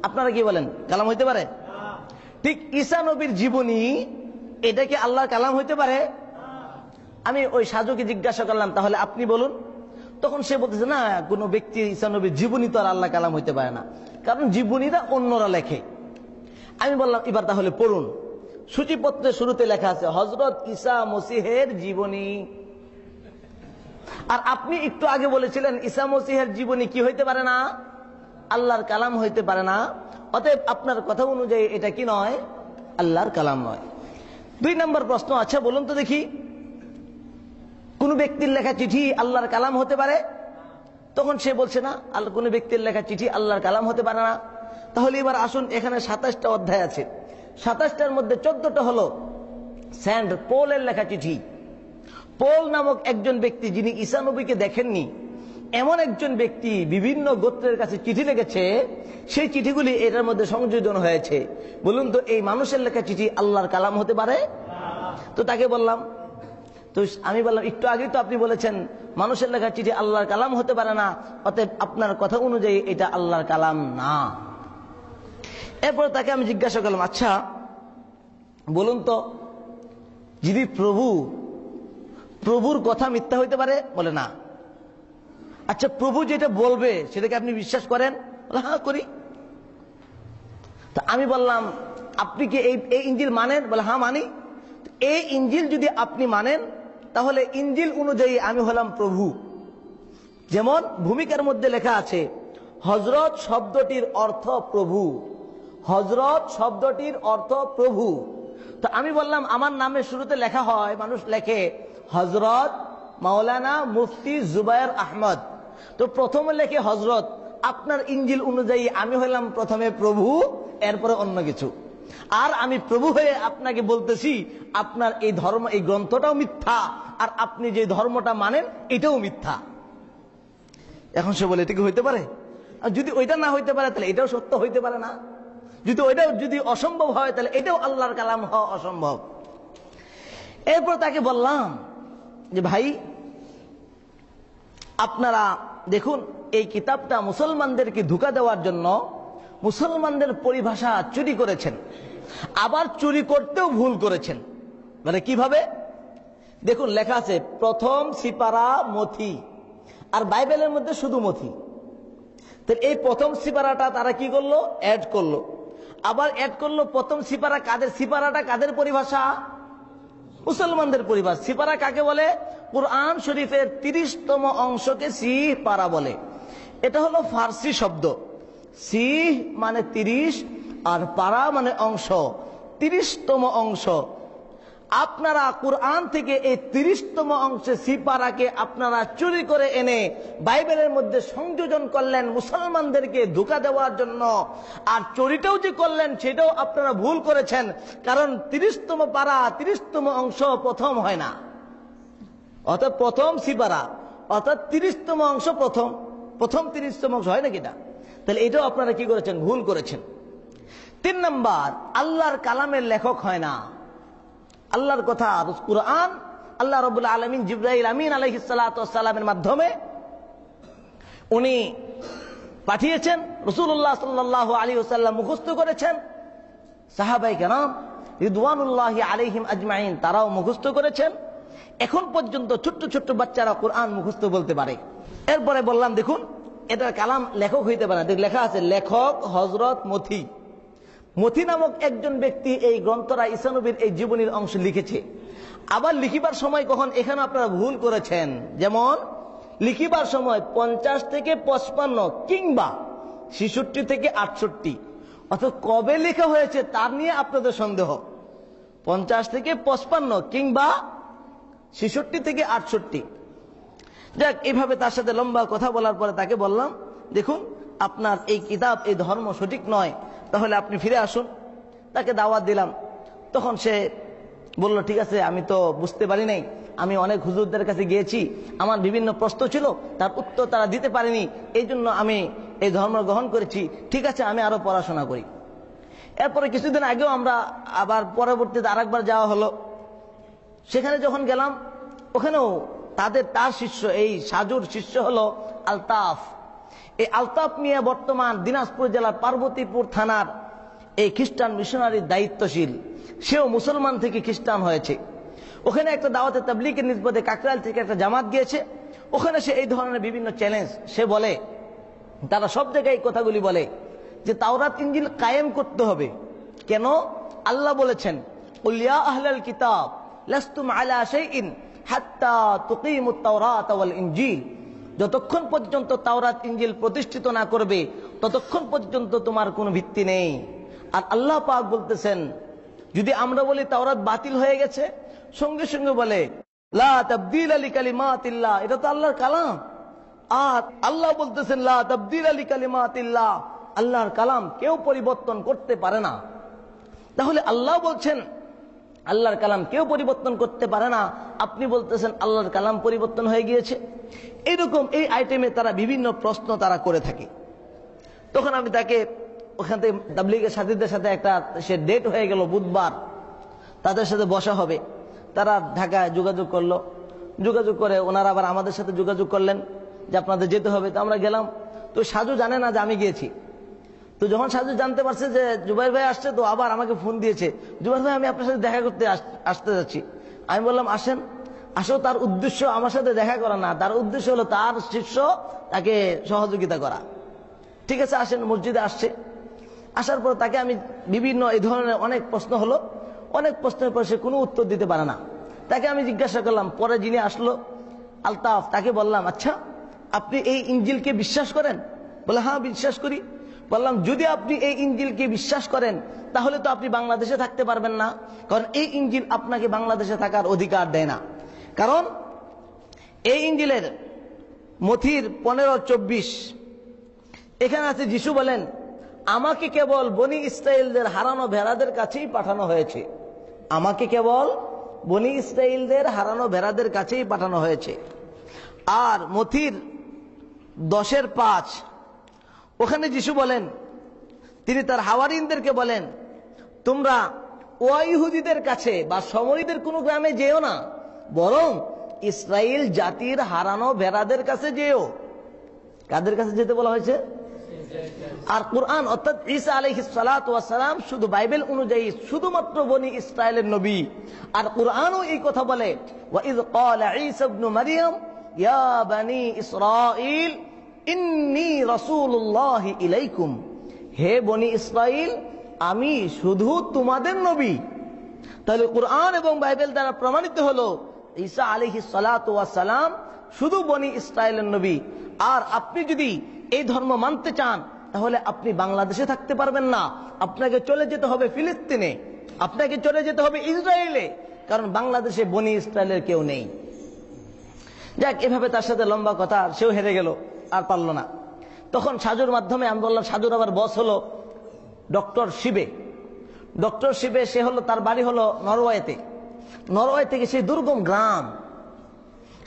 আপনারা কি বলেন, কালাম হইতে পারে? ঠিক ঈসা নবীর জীবনী, এটা কি আল্লাহর কালাম হইতে পারে? আমি ওই সাধুকে জিজ্ঞাসা করলাম, তাহলে আপনি বলুন। তখন সে বলতেছে, না কোন ব্যক্তি ঈসা নবীর জীবনী তো আর আল্লাহ কালাম হইতে পারে না, কারণ জীবনীটা অন্যরা লেখে। আমি বললাম এবার তাহলে পড়ুন। সূচিপত্রের শুরুতে লেখা আছে হযরত ঈসা মসিহের জীবনী। আর আপনি একটু আগে বলেছিলেন ঈসা মসিহের জীবনী কি হইতে পারে না? আল্লাহর কালাম হইতে পারে না। অতএব আপনার কথা অনুযায়ী এটা কি নয়? আল্লাহর কালাম নয়। 2 নম্বর প্রশ্ন, আচ্ছা বলুন তো দেখি কোন ব্যক্তির লেখা চিঠি আল্লাহর কালাম হতে পারে? তখন সে বলছে না, কোন ব্যক্তির লেখা চিঠি আল্লাহর কালাম হতে পারে না। তাহলে এবার আসুন, এখানে 27টা অধ্যায় আছে, 27টার মধ্যে 14টা হলো সেন্ট পলের লেখা চিঠি। পল নামক একজন ব্যক্তি, যিনি ঈসা নবীকে দেখেননি, এমন একজন ব্যক্তি বিভিন্ন গোত্রের কাছে চিঠি লিখেছে, সেই চিঠিগুলি এটার মধ্যে সংযোজন হয়েছে। বলুন তো এই মানুষের লেখা চিঠি আল্লাহর কালাম হতে পারে? তো তাকে বললাম, তো আমি বললাম একটু আগেই তো আপনি বলেছেন মানুষের লেখা চিঠি আল্লাহর কালাম হতে পারে না, অতএব আপনার কথা অনুযায়ী এটা আল্লাহর কালাম না। এরপরে তাকে আমি জিজ্ঞাসা করলাম, আচ্ছা বলুন তো, যদি প্রভুর কথা মিথ্যা হইতে পারে? বলে না। আচ্ছা প্রভু যেটা বলবে সেটাকে আপনি বিশ্বাস করেন? বলে হ্যাঁ করি। তা আমি বললাম, আপনি কি এই ইঞ্জিল মানেন? বলে হ্যাঁ মানি। এই ইঞ্জিল যদি আপনি মানেন তাহলে ইঞ্জিল অনুযায়ী আমি হলাম প্রভু। যেমন ভূমিকার মধ্যে লেখা আছে হযরত শব্দটির অর্থ প্রভু, হযরত শব্দটির অর্থ প্রভু। তো আমি বললাম, আমার নামের শুরুতে লেখা হয়, মানুষ লেখে হযরত মাওলানা মুফতি জুবায়ের আহমদ, তো প্রথমে লেখে হযরত। আপনার ইঞ্জিল অনুযায়ী আমি হলাম প্রথমে প্রভু, এরপরে অন্য কিছু। আর আমি প্রভু হয়ে আপনাকে বলতেছি আপনার এই ধর্ম, এই গ্রন্থটাও মিথ্যা, আর আপনি যে ধর্মটা মানেন এটাও মিথ্যা। এখন সে বলে এটা কি হইতে পারে? আর যদি ওইটা না হইতে পারে তাহলে এটাও সত্য হইতে পারে না? যদি ওইটাও যদি অসম্ভব হয় তাহলে এটাও আল্লাহর কালাম হওয়া অসম্ভব। এরপর তাকে বললাম যে ভাই আপনারা দেখুন, এই কিতাবটা মুসলমানদেরকে ধোঁকা দেওয়ার জন্য মুসলমানদের পরিভাষা চুরি করেছেন, আবার চুরি করতেও ভুল করেছেন। মানে কিভাবে? দেখুন লেখা আছে প্রথম সিপারা মথি, আর বাইবেলের মধ্যে শুধু মথি। তো এই প্রথম সিপারাটা তারা কি করলো? অ্যাড করলো। আবার অ্যাড করলো প্রথম সিপারা কাদের? সিপারাটা কাদের পরিভাষা? মুসলমানদের পরিভাষা। সিপারা কাকে বলে? কুরআন শরীফের 30তম অংশকে সিহ পারা বলে। এটা হলো ফার্সি শব্দ। সিহ মানে 30 আর পারা মানে অংশ, 30তম অংশ। আপনারা কুরআন থেকে এই 30তম অংশে সিপারাকে আপনারা চুরি করে এনে বাইবেলের মধ্যে সংযোজন করলেন মুসলমানদেরকে ধোঁকা দেওয়ার জন্য। আর চুরিটাও যে করলেন সেটাও আপনারা ভুল করেছেন, কারণ 30তম পারা 30তম অংশ প্রথম হয় না, অর্থাৎ প্রথম সিপারা অর্থাৎ 30তম অংশ প্রথম 30তম অংশ হয় নাকি? এটা তাহলে এটাও আপনারা কি করেছেন? ভুল করেছেন। 3 নাম্বার, আল্লাহর কালামের লেখক হয় না। আল্লাহর কথা কুরআন আল্লাহ রাব্বুল আলামিন জিবরাইল আমিন আলাইহিস সালাতু ওয়াস সালামের মাধ্যমে উনি পাঠিয়েছেন। রাসূলুল্লাহ সাল্লাল্লাহু আলাইহি ওয়াসাল্লাম মুখস্থ করেছেন, সাহাবায়ে কেরাম রিদওয়ানুল্লাহি আলাইহিম আজমাইন তারাও মুখস্থ করেছেন। এখন পর্যন্ত ছোট্ট ছোট্ট বাচ্চারা কোরআন মুখস্থ বলতে পারে। এরপরে বললাম দেখুন এটার কালাম লেখক হইতে পারে না। লেখা আছে লেখক হযরত মথি। মথি নামক একজন ব্যক্তি এই গ্রন্থরা ঈসা নবীর এই জীবনীর অংশ লিখেছে। আবার লিখিবার সময় কখন এখানে আপনারা ভুল করেছেন, যেমন লিখিবার সময় 50 থেকে 55 কিংবা 66 থেকে 68, অর্থাৎ কবে লেখা হয়েছে তার নিয়ে আপনাদের সন্দেহ। 50 থেকে 55 কিংবা 66 থেকে 68। যাক, এইভাবে তার সাথে লম্বা কথা বলার পরে তাকে বললাম দেখুন আপনার এই কিতাব এই ধর্ম সঠিক নয়, তাহলে আপনি ফিরে আসুন। তাকে দাওয়াত দিলাম। তখন সে বলল ঠিক আছে, আমি তো বুঝতে পারি নাই, আমি অনেক হুজুরদের কাছে গিয়েছি, আমার বিভিন্ন প্রশ্ন ছিল, তার উত্তর তারা দিতে পারেনি, এই জন্য আমি এই ধর্ম গ্রহণ করেছি। ঠিক আছে, আমি আরো পড়াশোনা করি। এরপরে কিছুদিন আগেও আমরা আবার পরবর্তীতে আরেকবার যাওয়া হলো। সেখানে যখন গেলাম ওখানেও তার শিষ্য, এই সাজুর শিষ্য হলো আলতাফ। এই আলতাফ মিয়া বর্তমান দিনাজপুর জেলার পার্বতীপুর থানার এই খ্রিস্টান মিশনারির দায়িত্বশীল। সেও মুসলমান থেকে খ্রিস্টান হয়েছে। ওখানে একটা দাওয়াতে তাবলীগের নিসবতে কাকরাইল থেকে একটা জামাত গিয়েছে। ওখানে সে এই ধরনের বিভিন্ন চ্যালেঞ্জ সে বলে, তারা সব জায়গায় এই কথাগুলি বলে যে তাওরাত ইনজিল কায়েম করতে হবে। কেন? আল্লাহ বলেছেন কুল ইয়া আহলাল কিতাব লাস্তুম আলা শাইইন হাত্তা তুকিমুত তাওরাত ওয়াল ইনজিল, যতক্ষণ পর্যন্ত তাওরাত ইনজিল প্রতিষ্ঠিত না করবে ততক্ষণ পর্যন্ত তোমার কোনো ভিত্তি নেই। আর আল্লাহ পাক বলতেছেন যদি আমরা বলি তাওরাত বাতিল হয়ে গেছে, সঙ্গে সঙ্গে বলে লা তাবদীলা লিকালিমাতিল্লাহ, এটা তো আল্লাহর কালাম। আর আল্লাহ বলতেছেন লা তাবদীলা লিকালিমাতিল্লাহ, আল্লাহর কালাম কেউ পরিবর্তন করতে পারে না। তাহলে আল্লাহ বলছেন আল্লাহর কালাম কেউ পরিবর্তন করতে পারে না, আপনি বলতেছেন আল্লাহর কালাম পরিবর্তন হয়ে গিয়েছে। এইরকম এই আইটেমে তারা বিভিন্ন প্রশ্ন তারা করে থাকে। তখন আমি তাকে ওখান থেকে তাবলীগের সাথীদের সাথে একটা সে ডেট হয়ে গেল, বুধবার তাদের সাথে বসা হবে। তারা ঢাকায় যোগাযোগ করলো, যোগাযোগ করে ওনারা আবার আমাদের সাথে যোগাযোগ করলেন যে আপনাদের যেতে হবে। তো আমরা গেলাম। তো সাজু জানে না যে আমি গিয়েছি। তো যখন সাজু জানতে পারছে যে জুবাইর ভাই আসছে, তো আবার আমাকে ফোন দিয়েছে, জুবাইর ভাই আমি আপনার সাথে দেখা করতে আসতে যাচ্ছি। আমি বললাম আসেন। আসলে তার উদ্দেশ্য আমার সাথে দেখা করা না, তার উদ্দেশ্য হলো তার শিষ্য তাকে সহযোগিতা করা। ঠিক আছে আসেন। মসজিদে আসছে। আসার পর তাকে আমি বিভিন্ন এই ধরনের অনেক প্রশ্ন হলো, অনেক প্রশ্নের পর সে কোনো উত্তর দিতে পারে না। তাকে আমি জিজ্ঞাসা করলাম, পরে যিনি আসলো আলতাফ, তাকে বললাম আচ্ছা আপনি এই ইঞ্জিলকে বিশ্বাস করেন? বলে হ্যাঁ বিশ্বাস করি। বললাম যদি আপনি এই ইঞ্জিলকে বিশ্বাস করেন তাহলে তো আপনি বাংলাদেশে থাকতে পারবেন না, কারণ এই ইঞ্জিল আপনাকে বাংলাদেশে থাকার অধিকার দেয় না। কারণ এই ইঞ্জিলের মথির 15:24 এখানে আছে, যিশু বলেন আমাকে কেবল বনি ইসরাইলদের হারানো ভেড়াদের কাছেই পাঠানো হয়েছে। আমাকে কেবল বনি ইসরাইলদের হারানো ভেড়াদের কাছেই পাঠানো হয়েছে। আর মথির 10:5 ওখানে যিশু বলেন, তিনি তার হাওয়ারিনদেরকে বলেন তোমরা ইহুদিদের কাছে বা সমরীদের কোনো গ্রামে যেও না, বরং ইসরাইল জাতির হারানো ভেড়াদের কাছে যেও। কাদের কাছে যেতে বলা হয়েছে? আর কোরআন অর্থাৎ ঈসা আলাইহিস সালাতু ওয়াস সালাম শুধু বাইবেল অনুযায়ী শুধুমাত্র বনি ইসরায়েলের নবী। আর কোরআনও এই কথা বলে, ওয়া ইয ক্বালা ঈসা ইবনু মারইয়াম ইয়া বনি ইসরাঈল ইন্নী রাসূলুল্লাহি ইলাইকুম, হে বনি ইসরাইল আমি শুধু তোমাদের নবী। তাহলে কোরআন এবং বাইবেল দ্বারা প্রমাণিত হলো ঈসা আলাইহিস সালাতু ওয়াস সালাম শুধু বনি ইসরায়েলের নবী। আর আপনি যদি এই ধর্ম মানতে চান তাহলে আপনি বাংলাদেশে থাকতে পারবেন না, আপনাকে চলে যেতে হবে ফিলিস্তিনে, আপনাকে চলে যেতে হবে ইসরায়েলে, কারণ বাংলাদেশে বনি ইসরায়েলের কেউ নেই। যাক, এভাবে তার সাথে লম্বা কথা, সেও হেরে গেল, আর পারল না। তখন সাজুর মাধ্যমে আমি বললাম, সাজুর আবার বস হলো ডক্টর শিবে। ডক্টর শিবে সে হলো, তার বাড়ি হলো নরওয়েতে। নরওয়ে থেকে সেই দুর্গম গ্রাম,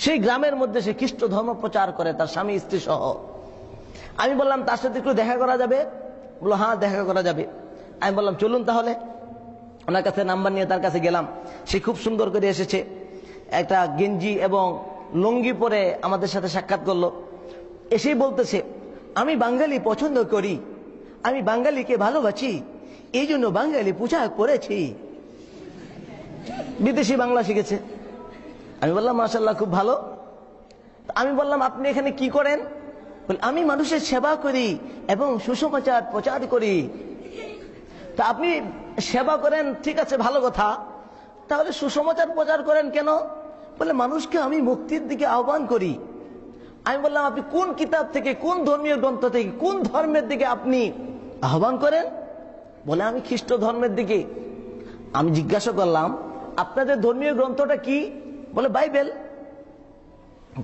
সেই গ্রামের মধ্যে সে খ্রিস্ট ধর্ম প্রচার করে তার স্বামী স্ত্রী সহ। আমি বললাম তার সাথে একটু দেখা করা যাবে? বললো হ্যাঁ দেখা করা যাবে। আমি বললাম চলুন তাহলে। ওনার কাছে নাম্বার নিয়ে তার কাছে গেলাম। সে খুব সুন্দর করে এসেছে, একটা গেঞ্জি এবং লুঙ্গি পরে আমাদের সাথে সাক্ষাৎ করলো। এসেই বলতেছে আমি বাঙালি পছন্দ করি, আমি বাঙালিকে ভালোবাসি, এই জন্য বাঙালি পোশাক পরেছি। বিদেশি বাংলা শিখেছে। আমি বললাম মাশাআল্লাহ খুব ভালো। আমি বললাম আপনি এখানে কি করেন? আমি মানুষের সেবা করি এবং সুসমাচার প্রচার করি। তা আপনি সেবা করেন, ঠিক আছে ভালো কথা, তাহলে সুসমাচার প্রচার করেন কেন? বলে মানুষকে আমি মুক্তির দিকে আহ্বান করি। আমি বললাম আপনি কোন কিতাব থেকে, কোন ধর্মীয় গ্রন্থ থেকে, কোন ধর্মের দিকে আপনি আহ্বান করেন? বলে আমি খ্রিস্ট ধর্মের দিকে। আমি জিজ্ঞাসা করলাম আপনাদের ধর্মীয় গ্রন্থটা কি? বলে বাইবেল।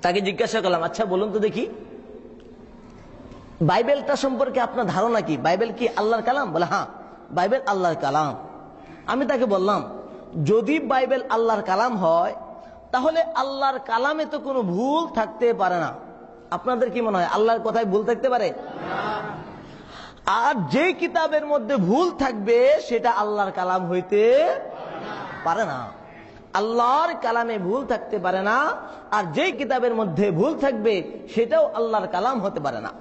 তাকে জিজ্ঞাসা করলাম আচ্ছা বলুন তো দেখি বাইবেলটা সম্পর্কে আপনার ধারণা কি? বাইবেল কি আল্লাহর কালাম? বলে হ্যাঁ বাইবেল আল্লাহর কালাম। আমি তাকে বললাম যদি বাইবেল আল্লাহর কালাম হয় তাহলে আল্লাহর কালামে তো কোনো ভুল থাকতে পারে না। আপনাদের কি মনে হয় আল্লাহর কথায় ভুল থাকতে পারে? আর যে কিতাবের মধ্যে ভুল থাকবে সেটা আল্লাহর কালাম হইতে পারে না। আল্লাহর কালামে ভুল থাকতে পারে না, আর যে কিতাবের মধ্যে ভুল থাকবে সেটাও আল্লাহর কালাম হতে পারে না।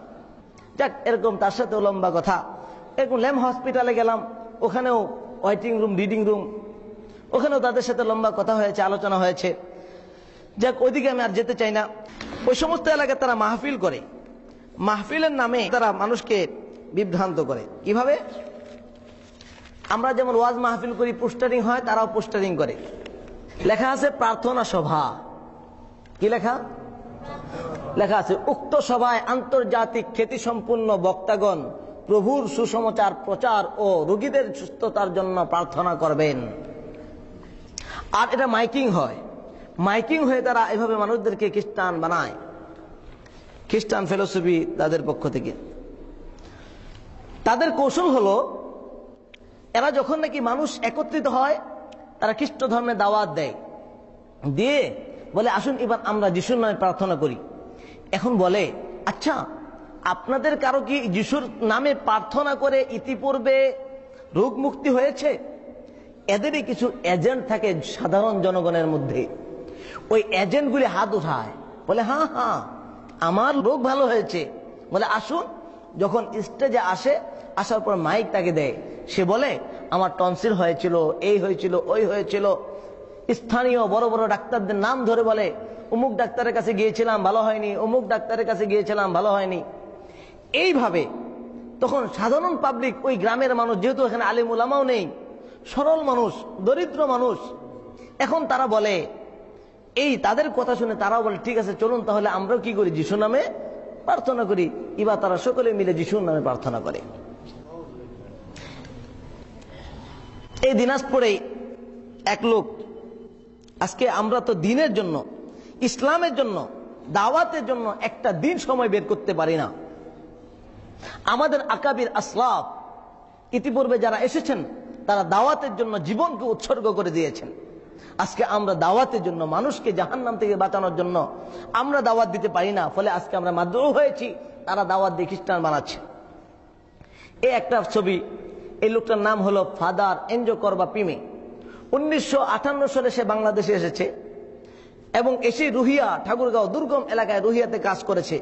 যাক, এরকম তার সাথে লম্বা কথা। এরকম ল্যাম হসপিটালে গেলাম, ওখানেও ওয়েটিং রুম, রিডিং রুম, ওখানেও তাদের সাথে লম্বা কথা হয়েছে, আলোচনা হয়েছে। যাক, ওইদিকে আমি আর যেতে চাই না। ওই সমস্ত এলাকায় তারা মাহফিল করে, মাহফিলের নামে তারা মানুষকে বিভ্রান্ত করে। কিভাবে? আমরা যেমন ওয়াজ মাহফিল করি, পোস্টারিং হয়, তারাও পোস্টারিং করে। লেখা আছে প্রার্থনা সভা। কি লেখা? লেখা আছে উক্ত সভায় আন্তর্জাতিক খ্যাতিসম্পন্ন বক্তাগণ প্রভুর সুসমাচার প্রচার ও রোগীদের সুস্থতার জন্য প্রার্থনা করবেন। আর এটা মাইকিং হয়, মাইকিং হয়ে তারা এভাবে মানুষদেরকে খ্রিস্টান বানায়। খ্রিস্টান ফিলোসফি তাদের পক্ষ থেকে। তাদের কৌশল হলো এরা যখন নাকি মানুষ একত্রিত হয় তারা খ্রিস্ট ধর্মে দাওয়াত দেয়, দিয়ে বলে আসুন এবার আমরা যিশুর নামে প্রার্থনা করি। এখন বলে আচ্ছা আপনাদের কারো কি যিশুর নামে প্রার্থনা করে ইতিপূর্বে রোগ মুক্তি হয়েছে? এদেরই কিছু এজেন্ট থাকে সাধারণ জনগণের মধ্যে, ওই এজেন্টগুলি হাত উঠায়, বলে হ্যাঁ হ্যাঁ আমার রোগ ভালো হয়েছে। বলে আসুন, যখন স্টেজে আসে আসার পর মাইক তাকে দেয়, সে বলে আমার টনসিল হয়েছিল, এই হয়েছিল, ওই হয়েছিল। স্থানীয় বড় বড় ডাক্তারদের নাম ধরে বলে অমুক ডাক্তারের কাছে গিয়েছিলাম ভালো হয়নি, অমুক ডাক্তারের কাছে গিয়েছিলাম ভালো হয়নি। এইভাবে তখন সাধারণ পাবলিক, ওই গ্রামের মানুষ, যেহেতু এখানে আলেম উলামাও নেই, সরল মানুষ, দরিদ্র মানুষ, এখন তারা বলে, এই তাদের কথা শুনে তারাও বলে ঠিক আছে চলুন তাহলে আমরাও কি করি, যিশু নামে প্রার্থনা করি। এবার তারা সকলে মিলে যিশুর নামে প্রার্থনা করে। এই দিনাজপুরে এক লোক, আজকে আমরা তো দিনের জন্য, ইসলামের জন্য, দাওয়াতের জন্য একটা দিন সময় বের করতে পারি না। আমাদের আকাবির আসলাফ ইতিপূর্বে যারা এসেছেন তারা দাওয়াতের জন্য জীবনকে উৎসর্গ করে দিয়েছেন। আজকে আমরা দাওয়াতের জন্য, মানুষকে জাহান্নাম থেকে বাঁচানোর জন্য আমরা দাওয়াত দিতে পারি না, ফলে আজকে আমরা মাদরু হয়েছি, তারা দাওয়াত দিয়ে খ্রিস্টান বানাচ্ছে। এই একটা ছবি, এই লোকটার নাম হলো ফাদার এনজো করবা পিমে। 1958 সালে সে বাংলাদেশে এসেছে এবং এসে রুহিয়া, ঠাকুরগাঁও দুর্গম এলাকায় রুহিয়াতে কাজ করেছে।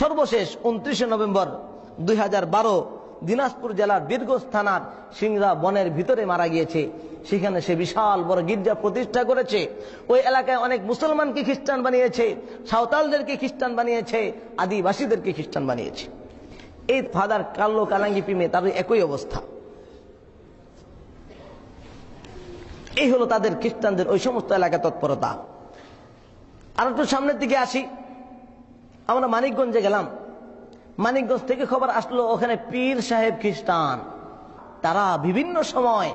সর্বশেষ 29 নভেম্বর 2012 দিনাজপুর জেলার বীরগঞ্জ থানার সিংড়া বনের ভিতরে মারা গিয়েছে। সেখানে সে বিশাল বড় গির্জা প্রতিষ্ঠা করেছে। ওই এলাকায় অনেক মুসলমানকে খ্রিস্টান বানিয়েছে, সাঁওতালদেরকে খ্রিস্টান বানিয়েছে, আদিবাসীদেরকে খ্রিস্টান বানিয়েছে। এই ফাদার কাল্লো কালাঙ্গি পিমে তার একই অবস্থা। এই হলো তাদের খ্রিস্টানদের ওই সমস্ত এলাকা তৎপরতা। আর একটু সামনের দিকে আসি, আমরা মানিকগঞ্জে গেলাম। মানিকগঞ্জ থেকে খবর আসলো ওখানে পীর সাহেব খ্রিস্টান। তারা বিভিন্ন সময়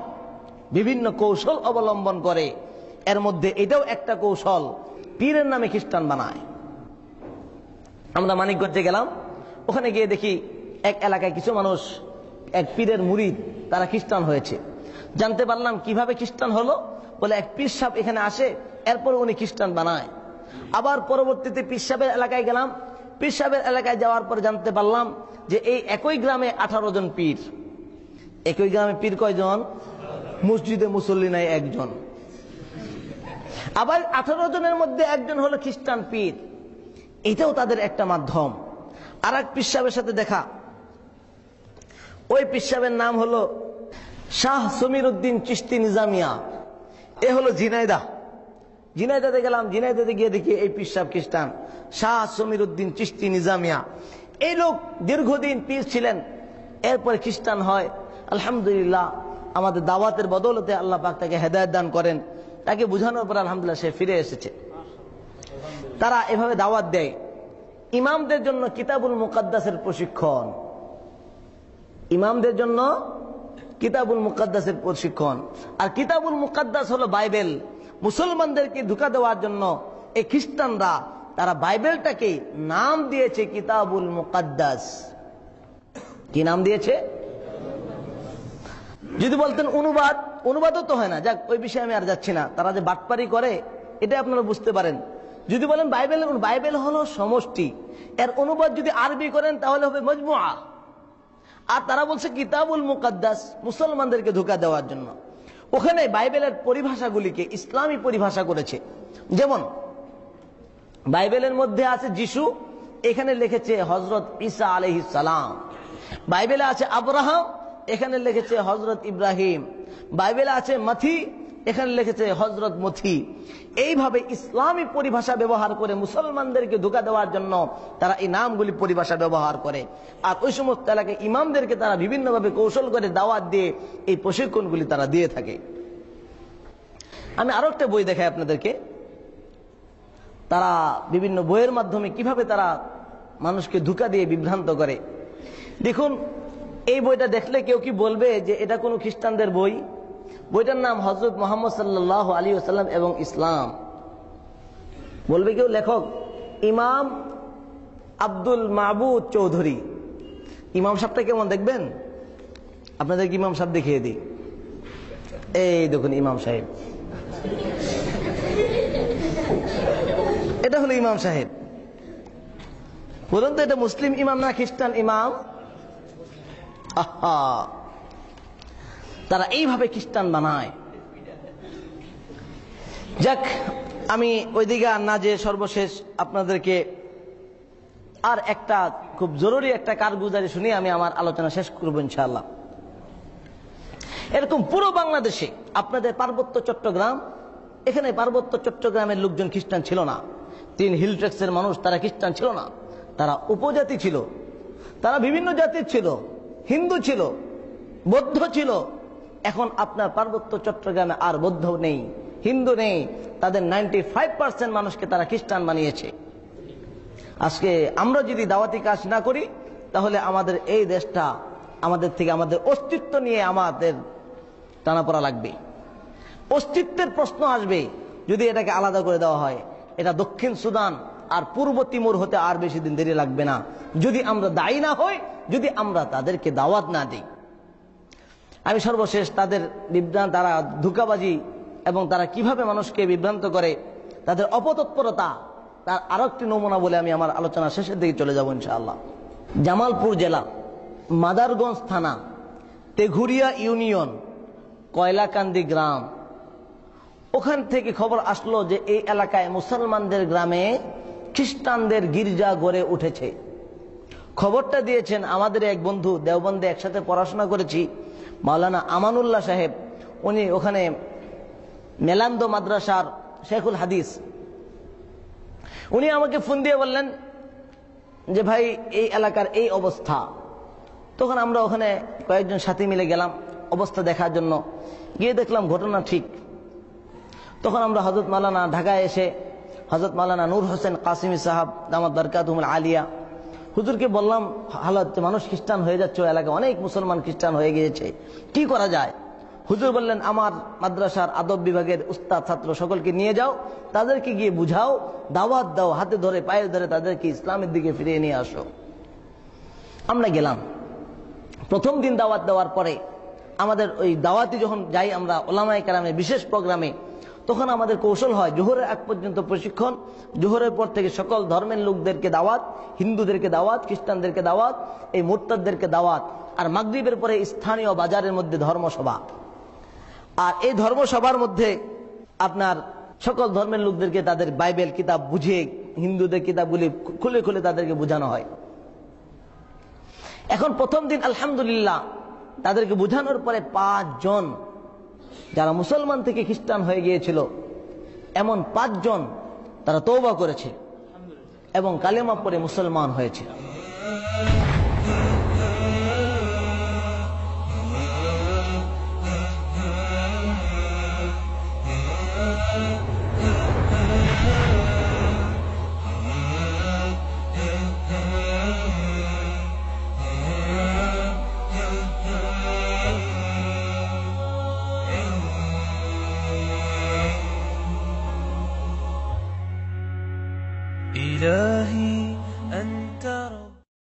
বিভিন্ন কৌশল অবলম্বন করে, এর মধ্যে এটাও একটা কৌশল, পীরের নামে খ্রিস্টান বানায়। আমরা মানিকগঞ্জে গেলাম, ওখানে গিয়ে দেখি এক এলাকায় কিছু মানুষ, এক পীরের মুরিদ, তারা খ্রিস্টান হয়েছে। জানতে পারলাম কিভাবে খ্রিস্টান হলো, বলে এক পীর সাহেব এখানে আসে, এরপর উনি খ্রিস্টান বানায়। আবার পরবর্তীতে পীর সাহেবের এলাকায় গেলাম, পীর সাহেবের এলাকায় যাওয়ার পর জানতে পারলাম যে এই একই গ্রামে 18 জন পীর। একই গ্রামে পীর কয়জন? মসজিদে মুসল্লি নাই একজন। আবার 18 জনের মধ্যে একজন হলো খ্রিস্টান পীর। এটাও তাদের একটা মাধ্যম। আর এক পীর সাহেবের সাথে দেখা, ওই পীর সাহেবের নাম হলো শাহ সমীর উদ্দিন চিশতি নিজামিয়া। এ হলো ঝিনাইদহ। ঝিনাইদহে গেলাম, ঝিনাইদহে গিয়ে দেখি এই পীর সাহেব খ্রিস্টান, শাহ সমীর উদ্দিন চিশতি নিজামিয়া। এই লোক দীর্ঘদিন পীর ছিলেন, এরপরে খ্রিস্টান হয়। আলহামদুলিল্লাহ, আমাদের দাওয়াতের বদৌলতে আল্লাহ পাক তাকে হেদায়েত দান করেন। তাকে বুঝানোর পর আলহামদুলিল্লাহ সে ফিরে এসেছে। তারা এভাবে দাওয়াত দেয়। ইমামদের জন্য কিতাবুল মুকাদ্দাসের প্রশিক্ষণ, ইমামদের জন্য কিতাবুল মুকাদ্দাসের প্রশিক্ষণ। আর কিতাবুল মুকাদ্দাস হলো বাইবেল। মুসলমানদেরকে ধোঁকা দেওয়ার জন্য এই খ্রিস্টানরা, তারা বাইবেলটাকে নাম দিয়েছে কিতাবুল মুকাদ্দাস। কি নাম দিয়েছে? যদি বলতেন অনুবাদ, অনুবাদও তো হয় না। যাক, ওই বিষয়ে আমি আর যাচ্ছি না। তারা যে বাটপারি করে এটা আপনারা বুঝতে পারেন। যদি বলেন বাইবেল, বাইবেল হলো সমষ্টি, এর অনুবাদ যদি আরবি করেন তাহলে হবে মজমুআ। আর তারা বলছে কিতাবুল মুকাদ্দাস, মুসলমানদেরকে ধোঁকা দেওয়ার জন্য। ওখানে বাইবেলের পরিভাষাগুলিকে ইসলামী পরিভাষা করেছে। যেমন বাইবেলের মধ্যে আছে যিশু, এখানে লিখেছে হযরত ঈসা আলাইহিস সালাম। বাইবেলে আছে আব্রাহাম, এখানে লিখেছে হযরত ইব্রাহিম। বাইবেলে আছে মথি, এখানে লিখেছে হযরত মথি। এইভাবে ইসলামী পরিভাষা ব্যবহার করে মুসলমানদেরকে ধোঁকা দেওয়ার জন্য তারা এই নামগুলি পরিভাষা ব্যবহার করে। আর ওই সমস্ত এলাকায় ইমামদেরকে তারা বিভিন্নভাবে কৌশল করে দাওয়াত দিয়ে এই প্রশিক্ষণগুলি তারা দিয়ে থাকে। আমি আরো একটা বই দেখাই আপনাদেরকে। তারা বিভিন্ন বইয়ের মাধ্যমে কিভাবে তারা মানুষকে ধোঁকা দিয়ে বিভ্রান্ত করে। দেখুন, এই বইটা দেখলে কেউ কি বলবে যে এটা কোনো খ্রিস্টানদের বই? বইটার নাম হযরত মুহাম্মদ সাল্লাল্লাহু আলাইহি ওয়াসাল্লাম এবং ইসলাম। বলবে কেউ লেখক ইমাম আব্দুল মাবুদ চৌধুরী। ইমাম সাহেবটা কেমন দেখবেন? আপনাদেরকে ইমাম সাহেব দেখিয়ে দিই। এই দেখুন ইমাম সাহেব, এটা হলো ইমাম সাহেব। বলুন তো এটা মুসলিম ইমাম না খ্রিস্টান ইমাম? আহা, তারা এইভাবে খ্রিস্টান বানায়। যাক, আমি ওইদিকে আর না যে সর্বশেষ আপনাদেরকে আর একটা খুব জরুরি একটা কারগুজারি শুনে আমি আমার আলোচনা শেষ করবো ইনশাআল্লাহ। এরকম পুরো বাংলাদেশে আপনাদের পার্বত্য চট্টগ্রাম, এখানে পার্বত্য চট্টগ্রামের লোকজন খ্রিস্টান ছিল না। 3 হিল ট্রেক্সের মানুষ তারা খ্রিস্টান ছিল না, তারা উপজাতি ছিল, তারা বিভিন্ন জাতির ছিল, হিন্দু ছিল, বৌদ্ধ ছিল। এখন আপনার পার্বত্য চট্টগ্রামে আর বৌদ্ধ নেই, হিন্দু নেই, তাদের 95% মানুষকে তারা খ্রিস্টান বানিয়েছে। আজকে আমরা যদি দাওয়াতি কাজ না করি তাহলে আমাদের এই দেশটা আমাদের থেকে, আমাদের অস্তিত্ব নিয়ে আমাদের টানাপড়া লাগবে, অস্তিত্বের প্রশ্ন আসবে যদি এটাকে আলাদা করে দেওয়া হয়। এটা দক্ষিণ সুদান আর পূর্ব তিমুর হতে আর বেশি দিন দেরি লাগবে না, যদি আমরা দায়ী না হই, যদি আমরা তাদেরকে দাওয়াত না দিই। আমি সর্বশেষ তাদের বিভ্রান্ত, তারা ধোঁকাবাজি এবং তারা কিভাবে মানুষকে বিভ্রান্ত করে, তাদের অপতৎপরতা, তার আরেকটি নমুনা বলে আমি আমার আলোচনা শেষের দিকে চলে যাব ইনশাআল্লাহ। জামালপুর জেলা, মাদারগঞ্জ থানা, তেঘুরিয়া ইউনিয়ন, কয়লাকান্দি গ্রাম, ওখান থেকে খবর আসলো যে এই এলাকায় মুসলমানদের গ্রামে খ্রিস্টানদের গির্জা গড়ে উঠেছে। খবরটা দিয়েছেন আমাদের এক বন্ধু, দেওবন্দে একসাথে পড়াশোনা করেছি, মাওলানা আমানুল্লাহ সাহেব। উনি ওখানে মেলান্দো মাদ্রাসার শেখুল হাদিস। উনি আমাকে ফোন দিয়ে বললেন যে ভাই এই এলাকার এই অবস্থা। তখন আমরা ওখানে কয়েকজন সাথী মিলে গেলাম অবস্থা দেখার জন্য। গিয়ে দেখলাম ঘটনা ঠিক। তখন আমরা হযরত মাওলানা ঢাকায় এসে হযরত মাওলানা নূর হোসেন কাসিমি সাহাব দামাত বারকাতুহুল আলিয়া হুজুরকে বললাম, হালাত মানুষ খ্রিস্টান হয়ে যাচ্ছে, এলাকায় অনেক মুসলমান খ্রিস্টান হয়ে গিয়েছে, কি করা যায়? হুজুর বললেন, আমার মাদ্রাসার আদব বিভাগের উস্তাদ ছাত্র সকলকে নিয়ে যাও, তাদেরকে গিয়ে বুঝাও, দাওয়াত দাও, হাতে ধরে পায়ে ধরে তাদেরকে ইসলামের দিকে ফিরিয়ে নিয়ে আসো। আমরা গেলাম। প্রথম দিন দাওয়াত দেওয়ার পরে আমাদের ওই দাওয়াতি যখন যাই আমরা ওলামায়ে কেরামের বিশেষ প্রোগ্রামে, তখন আমাদের কৌশল হয় জোহরের আগ পর্যন্ত প্রশিক্ষণ, জোহরের পর থেকে সকল ধর্মের লোকদেরকে দাওয়াত, হিন্দুদেরকে দাওয়াত, খ্রিস্টানদেরকে দাওয়াত, এই মুরতাদদেরকে দাওয়াত, আর মাগরিবের পরে স্থানীয় বাজারের মধ্যে ধর্মসভা। আর এই ধর্মসভার মধ্যে আপনার সকল ধর্মের লোকদেরকে তাদের বাইবেল কিতাব বুঝিয়ে, হিন্দুদের কিতাবগুলি খুলে খুলে তাদেরকে বোঝানো হয়। এখন প্রথম দিন আলহামদুলিল্লাহ তাদেরকে বোঝানোর পরে 5 জন যারা মুসলমান থেকে খ্রিস্টান হয়ে গিয়েছিল, এমন 5 জন তারা তওবা করেছে এবং কালেমা পড়ে মুসলমান হয়েছে। إلهي أنت